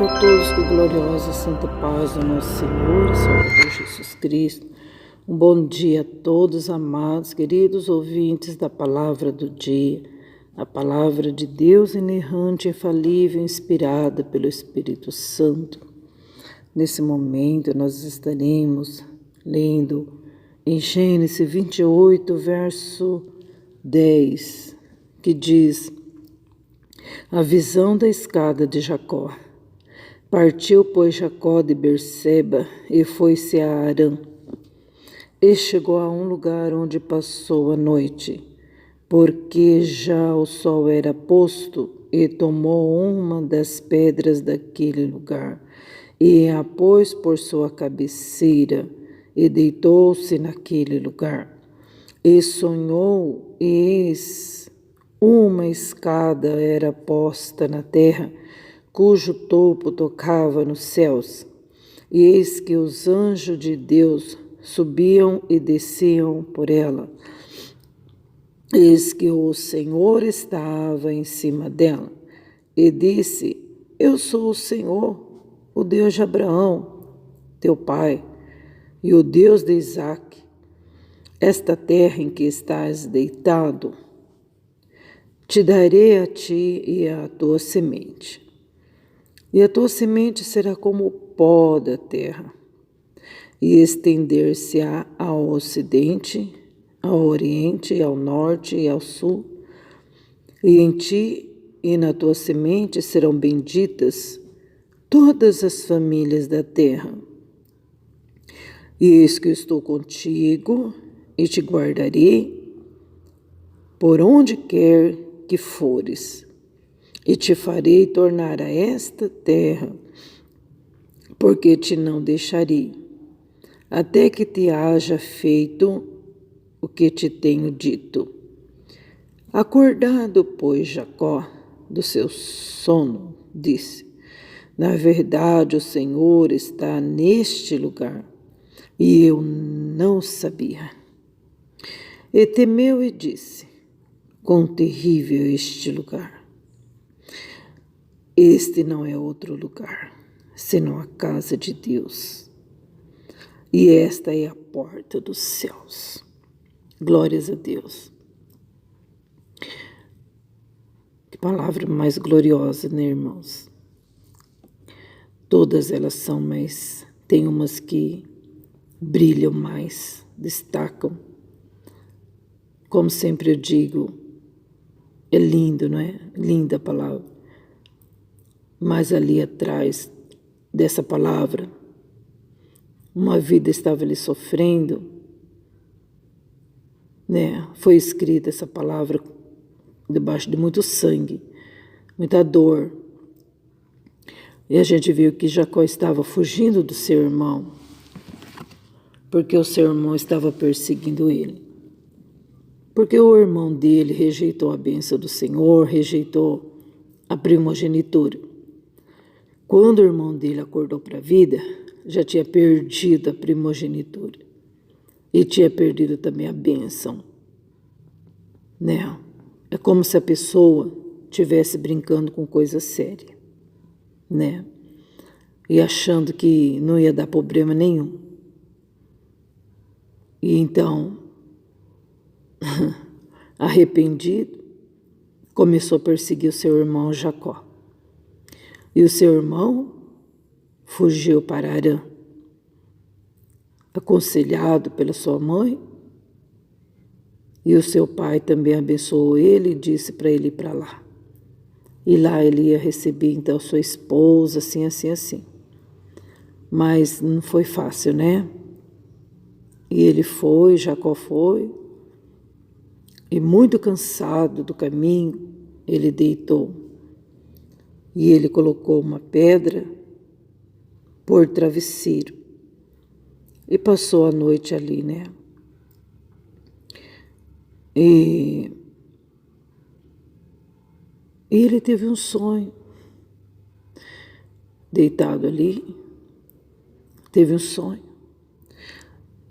a todos com a gloriosa santa paz do nosso Senhor e Salvador Jesus Cristo. Um bom dia a todos, amados, queridos ouvintes da palavra do dia, a palavra de Deus inerrante, infalível, inspirada pelo Espírito Santo. Nesse momento nós estaremos lendo em Gênesis 28, verso 10, que diz: a visão da escada de Jacó. Partiu, pois, Jacó de Berseba e foi-se a Harã. E chegou a um lugar onde passou a noite, porque já o sol era posto, e tomou uma das pedras daquele lugar, e a pôs por sua cabeceira, e deitou-se naquele lugar. E sonhou, e eis uma escada era posta na terra, cujo topo tocava nos céus. E eis que os anjos de Deus subiam e desciam por ela. Eis que o Senhor estava em cima dela. E disse: eu sou o Senhor, o Deus de Abraão, teu pai, e o Deus de Isaque. Esta terra em que estás deitado, te darei a ti e à tua semente. E a tua semente será como o pó da terra, e estender-se-á ao ocidente, ao oriente, ao norte e ao sul. E em ti e na tua semente serão benditas todas as famílias da terra. E eis que eu estou contigo e te guardarei por onde quer que fores, e te farei tornar a esta terra, porque te não deixarei, até que te haja feito o que te tenho dito. Acordado, pois, Jacó do seu sono, disse: na verdade, o Senhor está neste lugar, e eu não sabia. E temeu e disse: quão terrível é este lugar! Este não é outro lugar, senão a casa de Deus. E esta é a porta dos céus. Glórias a Deus. Que palavra mais gloriosa, né, irmãos? Todas elas são, mas tem umas que brilham mais, destacam. Como sempre eu digo, é lindo, não é? Linda a palavra. Mas ali atrás dessa palavra, uma vida estava ali sofrendo, né? Foi escrita essa palavra debaixo de muito sangue, muita dor. E a gente viu que Jacó estava fugindo do seu irmão, porque o seu irmão estava perseguindo ele. Porque o irmão dele rejeitou a bênção do Senhor, rejeitou a primogenitura. Quando o irmão dele acordou para a vida, já tinha perdido a primogenitura. E tinha perdido também a bênção. Né? É como se a pessoa estivesse brincando com coisa séria. Né? E achando que não ia dar problema nenhum. E então, arrependido, começou a perseguir o seu irmão Jacó. E o seu irmão fugiu para Harã, aconselhado pela sua mãe, e o seu pai também abençoou ele e disse para ele ir para lá. E lá ele ia receber então sua esposa, assim. Mas não foi fácil, né? E ele foi, Jacó foi, e muito cansado do caminho, ele deitou. E ele colocou uma pedra por travesseiro e passou a noite ali, né? E ele teve um sonho, deitado ali, teve um sonho.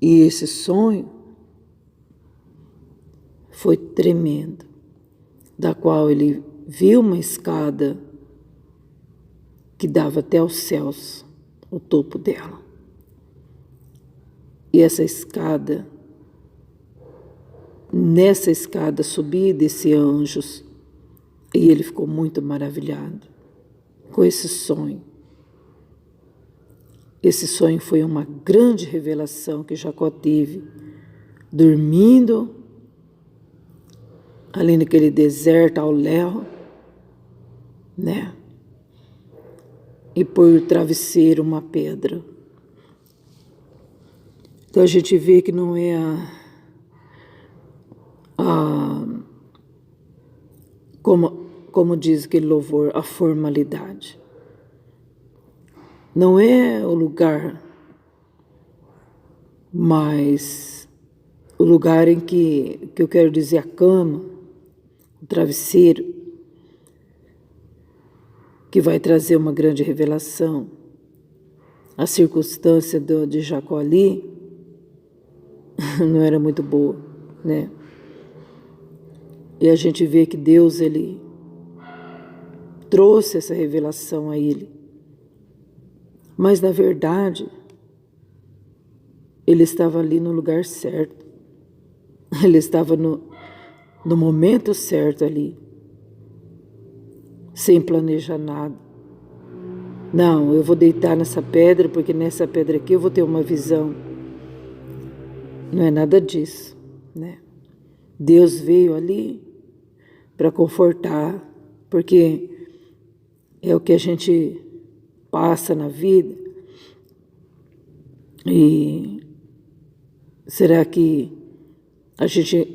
E esse sonho foi tremendo, da qual ele viu uma escada que dava até aos céus, o topo dela. E essa escada, nessa escada subia e descia anjos, e ele ficou muito maravilhado com esse sonho. Esse sonho foi uma grande revelação que Jacó teve, dormindo ali naquele deserto ao léu, né? E por travesseiro uma pedra. Então a gente vê que não é como diz aquele louvor, a formalidade. Não é o lugar, mas o lugar em que eu quero dizer a cama, o travesseiro, que vai trazer uma grande revelação. A circunstância de Jacó ali não era muito boa, né? E a gente vê que Deus, ele trouxe essa revelação a ele. Mas, na verdade, ele estava ali no lugar certo. Ele estava no momento certo ali. Sem planejar nada. Não, eu vou deitar nessa pedra, porque nessa pedra aqui eu vou ter uma visão. Não é nada disso, né? Deus veio ali para confortar, porque é o que a gente passa na vida. E será que a gente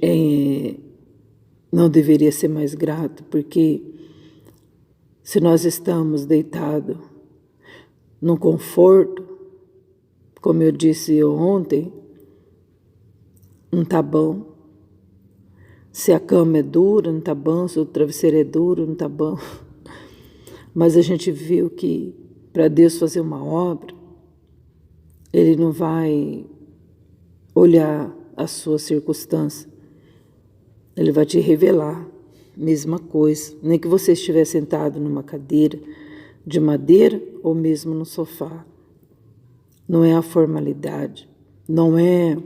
não deveria ser mais grato? Porque se nós estamos deitados num conforto, como eu disse ontem, não está bom. Se a cama é dura, não está bom. Se o travesseiro é duro, não está bom. Mas a gente viu que para Deus fazer uma obra, Ele não vai olhar a sua circunstância. Ele vai te revelar. Mesma coisa. Nem que você estiver sentado numa cadeira de madeira ou mesmo no sofá. Não é a formalidade. Não é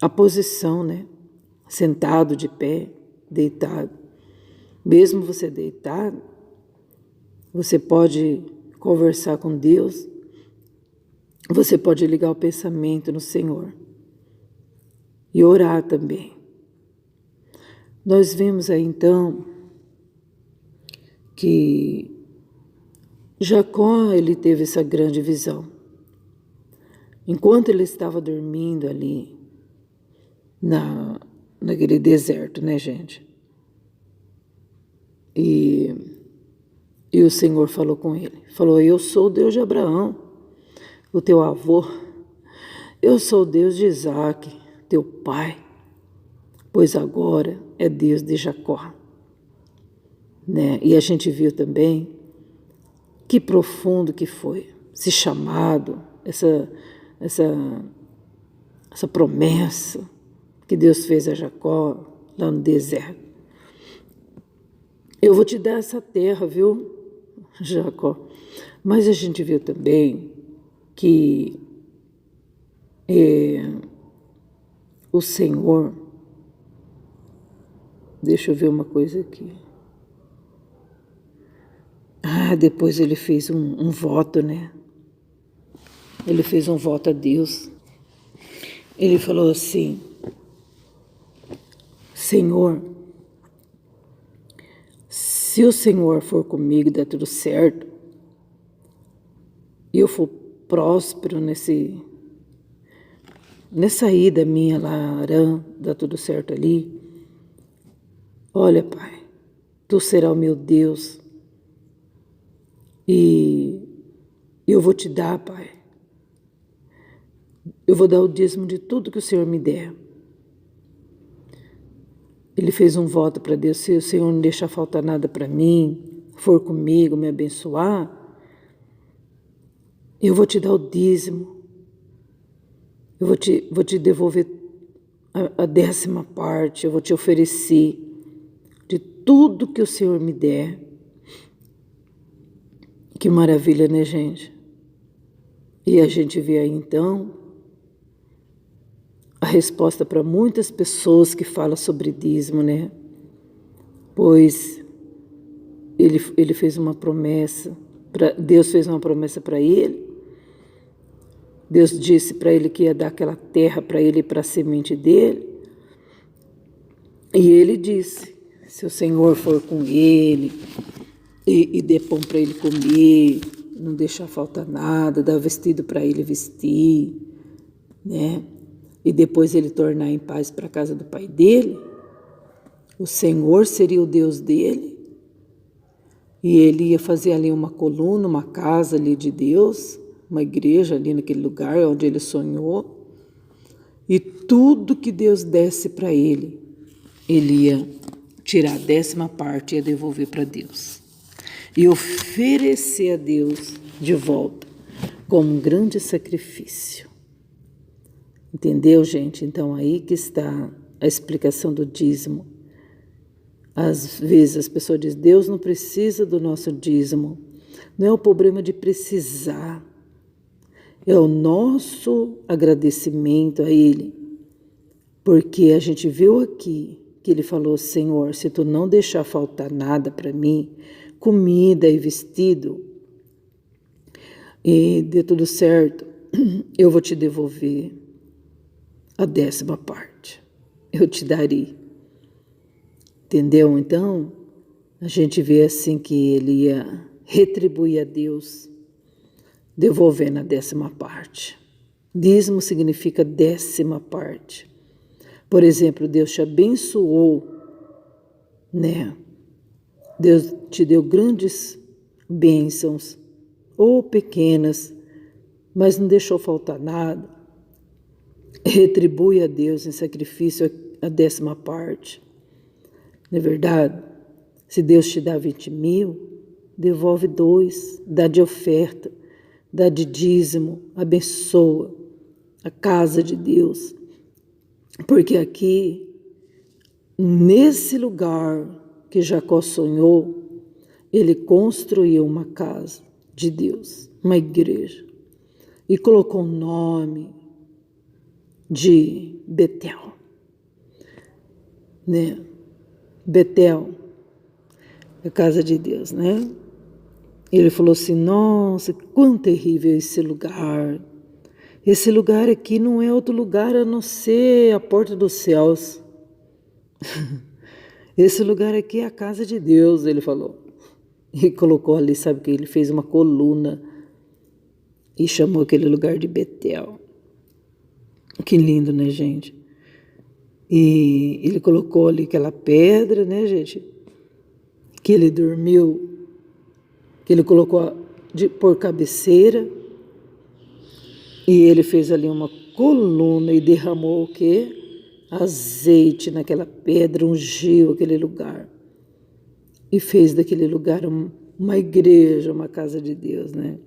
a posição, né? Sentado, de pé, deitado. Mesmo você deitado, você pode conversar com Deus, você pode ligar o pensamento no Senhor e orar também. Nós vimos aí então que Jacó, ele teve essa grande visão. Enquanto ele estava dormindo ali naquele deserto, né, gente? E o Senhor falou com ele. Falou, eu sou o Deus de Abraão, o teu avô. Eu sou o Deus de Isaac, teu pai. Pois agora é Deus de Jacó. Né? E a gente viu também que profundo que foi esse chamado, essa promessa que Deus fez a Jacó lá no deserto. Eu vou te dar essa terra, viu, Jacó? Mas a gente viu também que o Senhor... Deixa eu ver uma coisa aqui. Depois ele fez um voto, né? Ele fez um voto a Deus. Ele falou assim, Senhor, se o Senhor for comigo, dá tudo certo, e eu for próspero nessa ida minha lá a Arã, dá tudo certo ali, olha, Pai, Tu serás o meu Deus, e eu vou te dar, Pai. Eu vou dar o dízimo de tudo que o Senhor me der. Ele fez um voto para Deus, se o Senhor não deixar faltar nada para mim, for comigo, me abençoar, eu vou te dar o dízimo, eu vou te devolver a 10ª parte, eu vou te oferecer de tudo que o Senhor me der, Que maravilha, né, gente? E a gente vê aí, então, a resposta para muitas pessoas que falam sobre dízimo, né? Pois ele fez uma promessa, Deus fez uma promessa para ele. Deus disse para ele que ia dar aquela terra para ele e para a semente dele. E ele disse, se o Senhor for com ele e der pão para ele comer, não deixar faltar nada, dar vestido para ele vestir, né? E depois ele tornar em paz para a casa do pai dele, o Senhor seria o Deus dele, e ele ia fazer ali uma coluna, uma casa ali de Deus, uma igreja ali naquele lugar onde ele sonhou, e tudo que Deus desse para ele, ele ia tirar a 10ª parte e ia devolver para Deus. E oferecer a Deus de volta como um grande sacrifício. Entendeu, gente? Então aí que está a explicação do dízimo. Às vezes as pessoas dizem, Deus não precisa do nosso dízimo. Não é o problema de precisar. É o nosso agradecimento a Ele. Porque a gente viu aqui que Ele falou, Senhor, se Tu não deixar faltar nada para mim, comida e vestido, e dê tudo certo, eu vou te devolver a 10ª parte. Eu te darei. Entendeu? Então, a gente vê assim que ele ia retribuir a Deus, devolvendo a 10ª parte. Dízimo significa 10ª parte. Por exemplo, Deus te abençoou, né? Deus te deu grandes bênçãos, ou pequenas, mas não deixou faltar nada. Retribui a Deus em sacrifício a 10ª parte. Não é verdade? Se Deus te dá 20 mil, devolve 2, dá de oferta, dá de dízimo, abençoa a casa de Deus. Porque aqui, nesse lugar que Jacó sonhou, ele construiu uma casa de Deus, uma igreja, e colocou o nome de Betel, né? Betel, a casa de Deus, né? Ele falou assim, nossa, quão terrível esse lugar. Esse lugar aqui não é outro lugar a não ser a porta dos céus. Esse lugar aqui é a casa de Deus, ele falou. E colocou ali, sabe o que? Ele fez uma coluna e chamou aquele lugar de Betel. Que lindo, né, gente? E ele colocou ali aquela pedra, né, gente? Que ele dormiu, que ele colocou por cabeceira. E ele fez ali uma coluna e derramou o quê? Azeite naquela pedra, ungiu aquele lugar. E fez daquele lugar uma igreja, uma casa de Deus, né?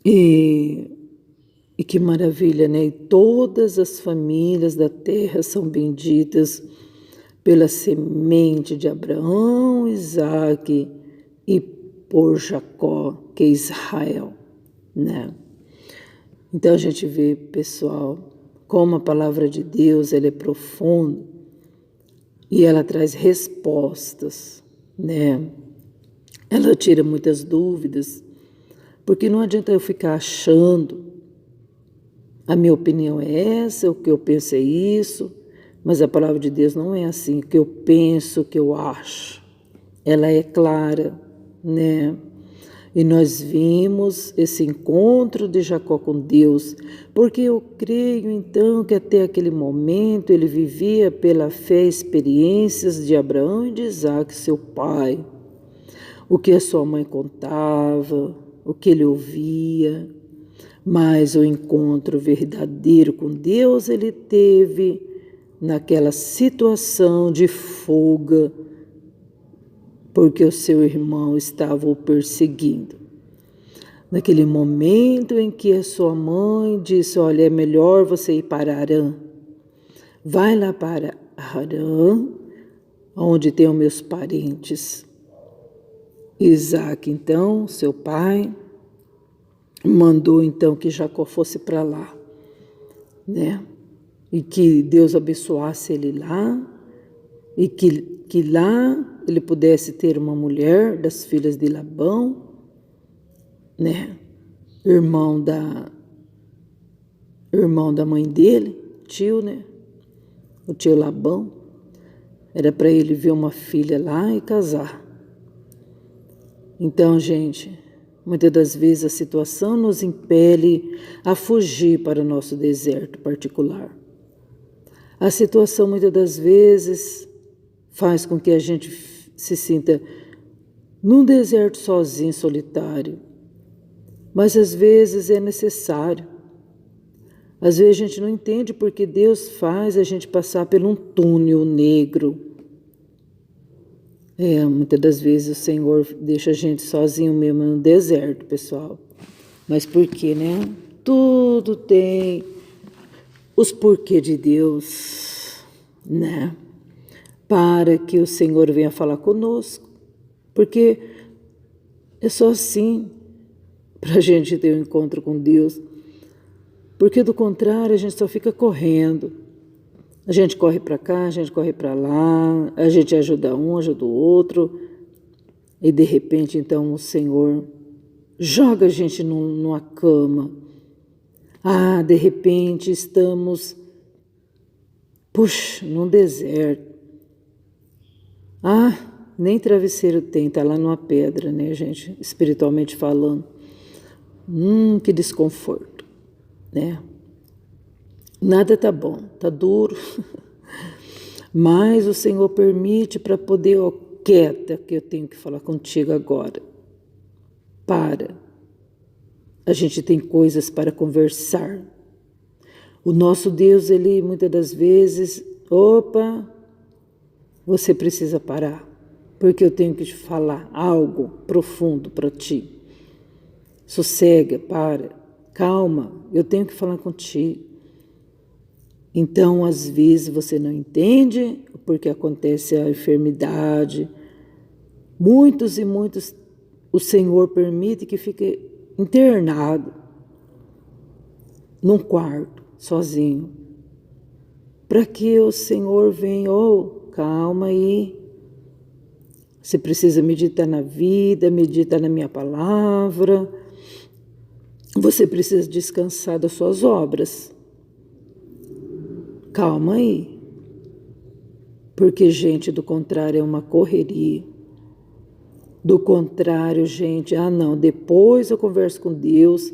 E que maravilha, né? E todas as famílias da terra são benditas pela semente de Abraão, Isaque e por Jacó, que é Israel, né? Então a gente vê, pessoal, como a palavra de Deus ela é profunda e ela traz respostas, né? Ela tira muitas dúvidas, porque não adianta eu ficar achando a minha opinião é essa, o que eu penso é isso, mas a palavra de Deus não é assim, o que eu penso, o que eu acho. Ela é clara, né? E nós vimos esse encontro de Jacó com Deus, porque eu creio então que até aquele momento ele vivia pela fé experiências de Abraão e de Isaque, seu pai. O que a sua mãe contava, o que ele ouvia, mas o encontro verdadeiro com Deus ele teve naquela situação de fuga, porque o seu irmão estava o perseguindo. Naquele momento em que a sua mãe disse, olha, é melhor você ir para Harã. Vai lá para Harã, onde tem os meus parentes. Isaac, então, seu pai, mandou então que Jacó fosse para lá, né? E que Deus abençoasse ele lá, e que lá ele pudesse ter uma mulher das filhas de Labão, né? Irmão da mãe dele, tio, né? O tio Labão. Era para ele ver uma filha lá e casar. Então, gente, muitas das vezes a situação nos impele a fugir para o nosso deserto particular. A situação muitas das vezes faz com que a gente se sinta num deserto sozinho, solitário. Mas às vezes é necessário. Às vezes a gente não entende porque Deus faz a gente passar por um túnel negro. Muitas das vezes o Senhor deixa a gente sozinho mesmo no deserto, pessoal. Mas por quê, né? Tudo tem os porquê de Deus, né? Para que o Senhor venha falar conosco. Porque é só assim para a gente ter um encontro com Deus. Porque do contrário a gente só fica correndo. A gente corre para cá, a gente corre para lá, a gente ajuda um, ajuda o outro. E de repente então o Senhor joga a gente numa cama. De repente estamos, num deserto. Nem travesseiro tem, está lá numa pedra, né, gente? Espiritualmente falando. Que desconforto, né? Nada tá bom, tá duro. Mas o Senhor permite para poder, quieta, que eu tenho que falar contigo agora. A gente tem coisas para conversar. O nosso Deus, ele muitas das vezes, você precisa parar, porque eu tenho que te falar algo profundo para ti. Sossega, calma, eu tenho que falar contigo. Então, às vezes, você não entende porque acontece a enfermidade. Muitos e muitos o Senhor permite que fique internado num quarto, sozinho. Para que o Senhor venha, calma aí. Você precisa meditar na vida, meditar na minha palavra. Você precisa descansar das suas obras. Calma aí. Porque, gente, do contrário é uma correria. Do contrário, gente, não, depois eu converso com Deus.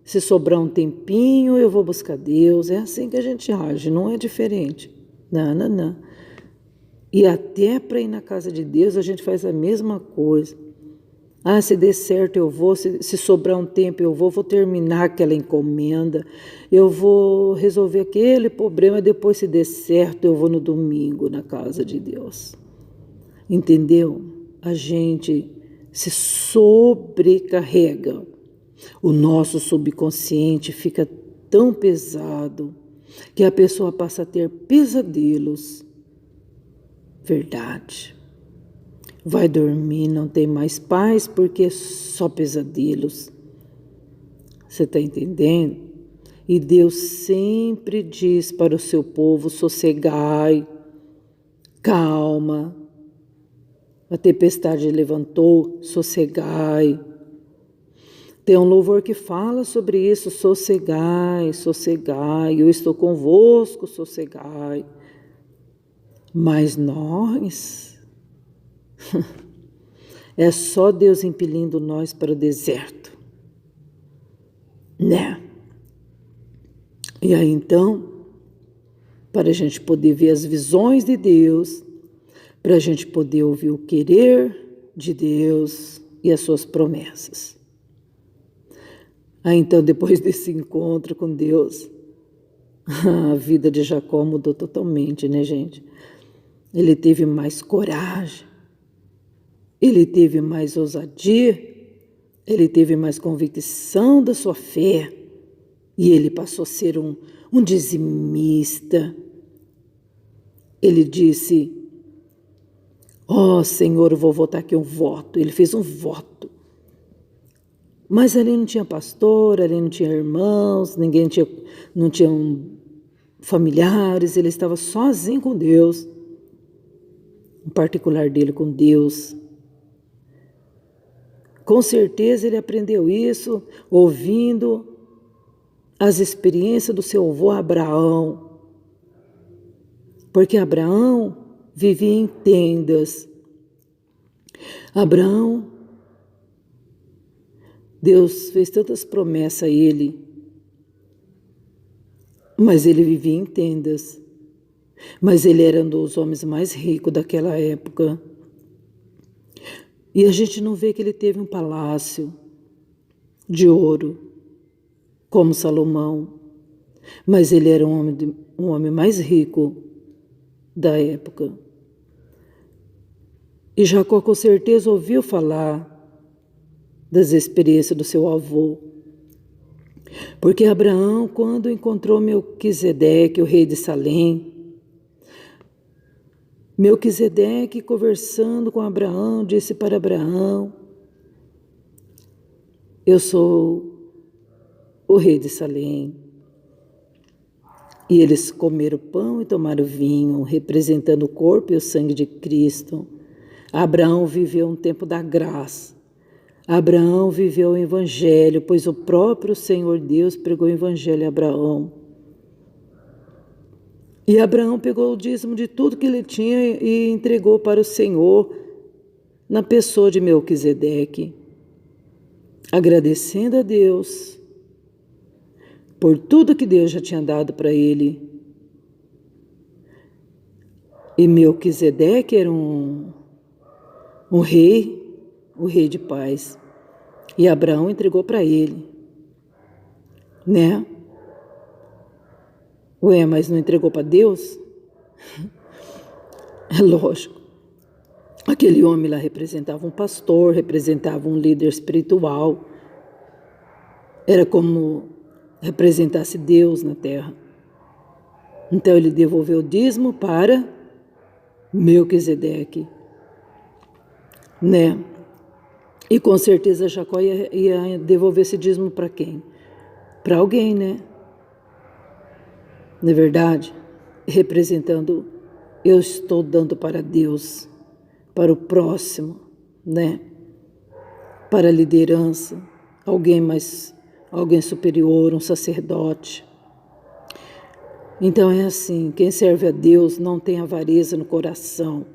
Se sobrar um tempinho, eu vou buscar Deus. É assim que a gente age, não é diferente. Não. E até para ir na casa de Deus, a gente faz a mesma coisa. Se der certo eu vou, se sobrar um tempo eu vou terminar aquela encomenda, eu vou resolver aquele problema, depois se der certo eu vou no domingo na casa de Deus. Entendeu? A gente se sobrecarrega. O nosso subconsciente fica tão pesado que a pessoa passa a ter pesadelos. Verdade. Vai dormir, não tem mais paz porque é só pesadelos. Você está entendendo? E Deus sempre diz para o seu povo, sossegai, calma. A tempestade levantou, sossegai. Tem um louvor que fala sobre isso, sossegai, eu estou convosco, sossegai. Mas nós, é só Deus impelindo nós para o deserto, né? E aí então, para a gente poder ver as visões de Deus, para a gente poder ouvir o querer de Deus e as suas promessas. Aí então, depois desse encontro com Deus, a vida de Jacó mudou totalmente, né, gente? Ele teve mais coragem, ele teve mais ousadia, ele teve mais convicção da sua fé e ele passou a ser um dizimista. Ele disse, Ó Senhor, eu vou votar aqui um voto. Ele fez um voto. Mas ali não tinha pastor, ali não tinha irmãos, não tinha familiares, ele estava sozinho com Deus, um particular dele com Deus. Com certeza ele aprendeu isso ouvindo as experiências do seu avô Abraão, porque Abraão vivia em tendas. Abraão, Deus fez tantas promessas a ele, mas ele vivia em tendas. Mas ele era um dos homens mais ricos daquela época. E a gente não vê que ele teve um palácio de ouro, como Salomão, mas ele era um homem mais rico da época. E Jacó com certeza ouviu falar das experiências do seu avô. Porque Abraão, quando encontrou Melquisedeque, o rei de Salém, Melquisedeque, conversando com Abraão, disse para Abraão: eu sou o rei de Salém. E eles comeram pão e tomaram vinho, representando o corpo e o sangue de Cristo. Abraão viveu um tempo da graça. Abraão viveu o evangelho, pois o próprio Senhor Deus pregou o evangelho a Abraão. E Abraão pegou o dízimo de tudo que ele tinha e entregou para o Senhor na pessoa de Melquisedeque, agradecendo a Deus por tudo que Deus já tinha dado para ele. E Melquisedeque era um rei, o rei de paz. E Abraão entregou para ele, né? Ué, mas não entregou para Deus? É lógico. Aquele homem lá representava um pastor, representava um líder espiritual. Era como representasse Deus na terra. Então ele devolveu o dízimo para Melquisedeque, né? E com certeza Jacó ia devolver esse dízimo para quem? Para alguém, né? Não é verdade? Representando, eu estou dando para Deus, para o próximo, né? Para a liderança, alguém superior, um sacerdote. Então é assim, quem serve a Deus não tem avareza no coração.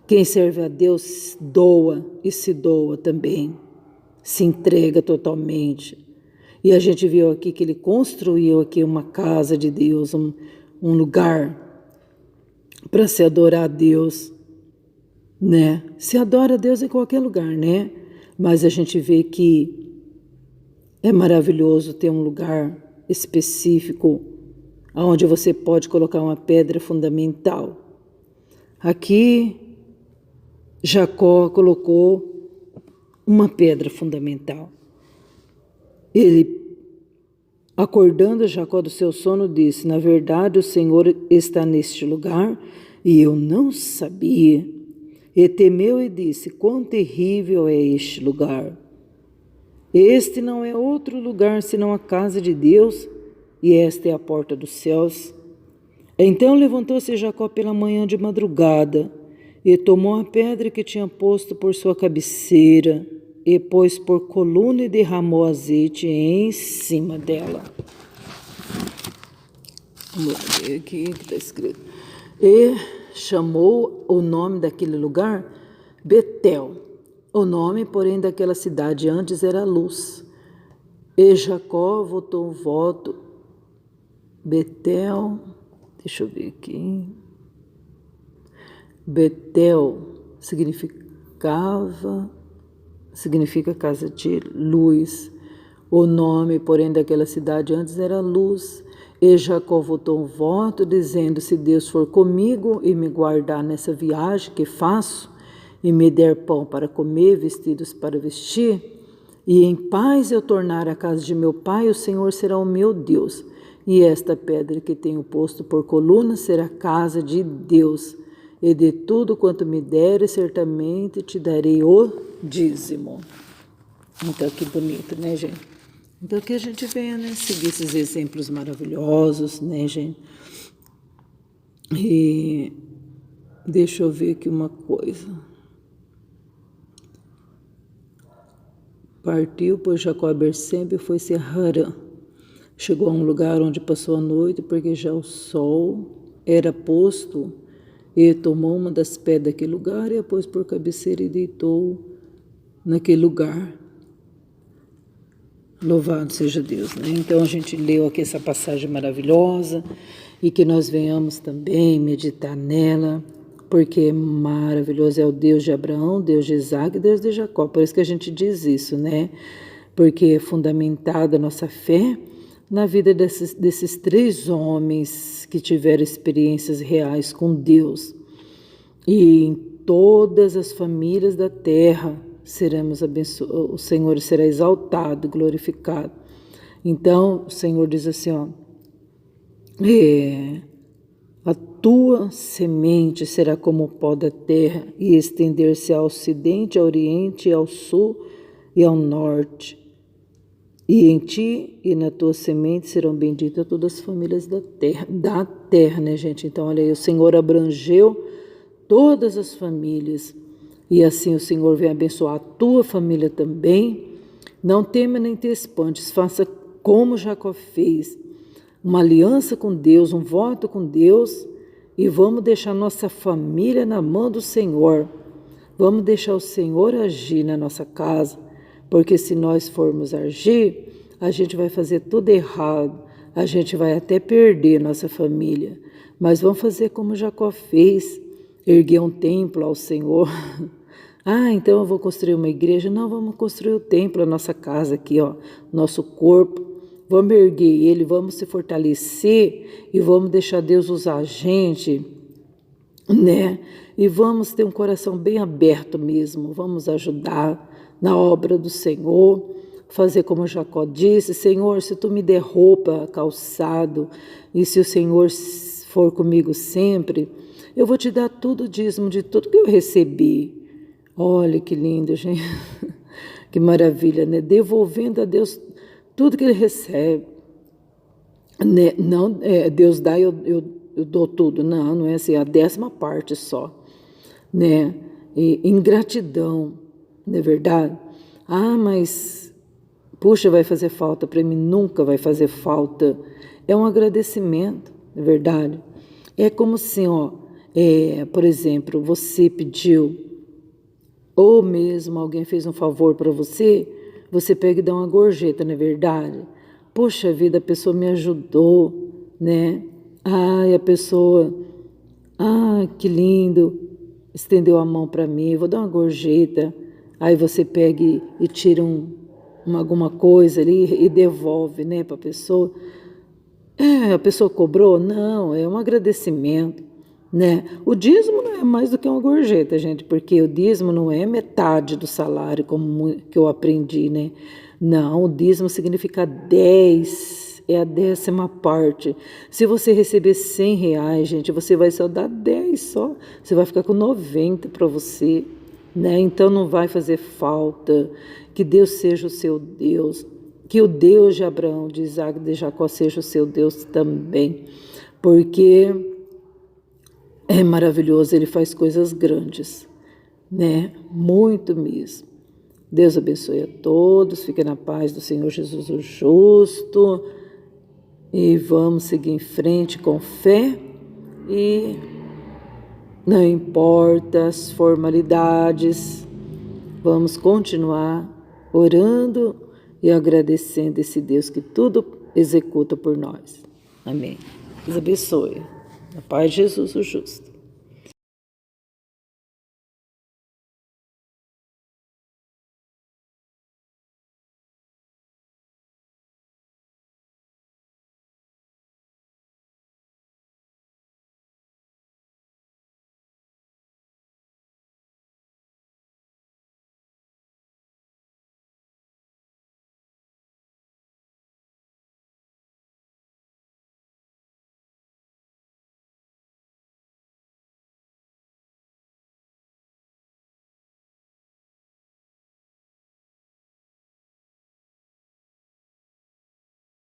Quem serve a Deus doa e se doa também, se entrega totalmente. E a gente viu aqui que ele construiu aqui uma casa de Deus, um lugar para se adorar a Deus, né? Se adora a Deus em qualquer lugar, né? Mas a gente vê que é maravilhoso ter um lugar específico onde você pode colocar uma pedra fundamental. Aqui Jacó colocou uma pedra fundamental. Ele, acordando Jacó do seu sono, disse: na verdade, o Senhor está neste lugar e eu não sabia. E temeu e disse: quão terrível é este lugar! Este não é outro lugar senão a casa de Deus, e esta é a porta dos céus. Então levantou-se Jacó pela manhã de madrugada, e tomou a pedra que tinha posto por sua cabeceira, e pôs por coluna e derramou azeite em cima dela. Vamos lá ver aqui o que está escrito. E chamou o nome daquele lugar Betel. O nome, porém, daquela cidade antes era Luz. E Jacó votou um voto. Betel, deixa eu ver aqui. Betel significa casa de luz. O nome, porém, daquela cidade antes era Luz. E Jacó votou um voto, dizendo: se Deus for comigo e me guardar nessa viagem que faço, e me der pão para comer, vestidos para vestir, e em paz eu tornar a casa de meu pai, o Senhor será o meu Deus. E esta pedra que tenho posto por coluna será a casa de Deus. e de tudo quanto me deres, certamente te darei o dízimo. Então, que bonito, né, gente? Então, que a gente venha, né, seguir esses exemplos maravilhosos, né, gente? E deixa eu ver aqui uma coisa. Partiu, pois Jacó a Berseba e foi-se a Harã. Chegou a um lugar onde passou a noite, porque já o sol era posto, e tomou uma das pedras daquele lugar e a pôs por cabeceira e deitou naquele lugar. Louvado seja Deus, né? Então a gente leu aqui essa passagem maravilhosa e que nós venhamos também meditar nela, porque é maravilhoso, é o Deus de Abraão, Deus de Isaac e Deus de Jacó. Por isso que a gente diz isso, né? Porque é fundamentada a nossa fé na vida desses três homens que tiveram experiências reais com Deus. E em todas as famílias da terra seremos abençoados, o Senhor será exaltado, glorificado. Então, o Senhor diz assim, ó, a tua semente será como o pó da terra e estender-se ao ocidente, ao oriente, ao sul e ao norte. E em ti e na tua semente serão benditas todas as famílias da terra, né, gente? Então, olha aí, o Senhor abrangeu todas as famílias, e assim o Senhor vem abençoar a tua família também. Não tema nem te espantes, faça como Jacó fez, uma aliança com Deus, um voto com Deus, e vamos deixar nossa família na mão do Senhor. Vamos deixar o Senhor agir na nossa casa, porque se nós formos agir, a gente vai fazer tudo errado, a gente vai até perder nossa família. Mas vamos fazer como Jacó fez, erguer um templo ao Senhor. Ah, então eu vou construir uma igreja? Não, vamos construir o templo, a nossa casa aqui, ó, nosso corpo. Vamos erguer ele, vamos se fortalecer e vamos deixar Deus usar a gente, né? E vamos ter um coração bem aberto mesmo, vamos ajudar na obra do Senhor, fazer como Jacó disse, Senhor, se tu me der roupa, calçado, e se o Senhor for comigo sempre, eu vou te dar tudo o dízimo de tudo que eu recebi. Olha que lindo, gente, que maravilha, né? Devolvendo a Deus tudo que Ele recebe, né? Não, Deus dá e eu dou tudo, não é assim, a 10ª parte só, né? E ingratidão, não é verdade? Ah, mas, puxa, vai fazer falta para mim? Nunca vai fazer falta. É um agradecimento, não é verdade? É como assim, ó, por exemplo, você pediu, ou mesmo alguém fez um favor para você, você pega e dá uma gorjeta, não é verdade? Poxa vida, a pessoa me ajudou, né? Ai, a pessoa, que lindo, estendeu a mão para mim, vou dar uma gorjeta. Aí você pega e tira alguma coisa ali e devolve, né, para a pessoa. A pessoa cobrou? Não, é um agradecimento, né? O dízimo não é mais do que uma gorjeta, gente, porque o dízimo não é metade do salário, como que eu aprendi, né? Não, o dízimo significa 10, é a 10ª parte. Se você receber R$100, gente, você vai só dar 10 só, você vai ficar com 90 para você, né? Então não vai fazer falta. Que Deus seja o seu Deus, que o Deus de Abraão, de Isaac e de Jacó seja o seu Deus também, porque é maravilhoso, Ele faz coisas grandes, né? Muito mesmo. Deus abençoe a todos, fiquem na paz do Senhor Jesus o justo, e vamos seguir em frente com fé, e não importa as formalidades, vamos continuar orando e agradecendo esse Deus que tudo executa por nós. Amém. Deus abençoe. Na paz de Jesus o justo.